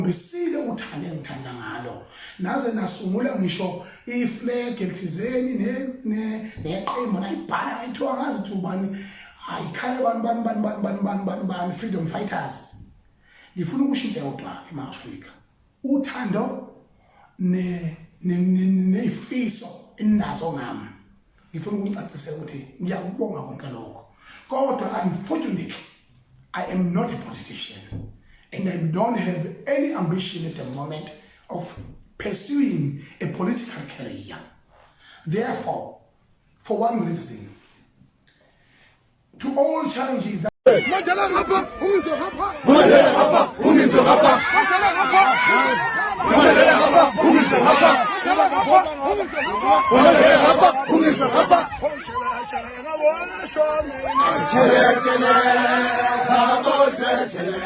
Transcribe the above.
Ngisile uthande ngithanda ngalo naze nasungula ngisho iflag elithizeni neqembu nayibhala ayithiwa ngazi ukuthi ubani ayikhale bani freedom fighters. Ngifuna ukusho into eyodwa ema-Afrika, uthando nezifiso inazo ngami. Ngifuna ukucacisela ukuthi ngiyakubonga konke lokho, kodwa unfortunately I am not a politician. And I don't have any ambition at the moment of pursuing a political career. Therefore, for one reason, to all challenges that Chele,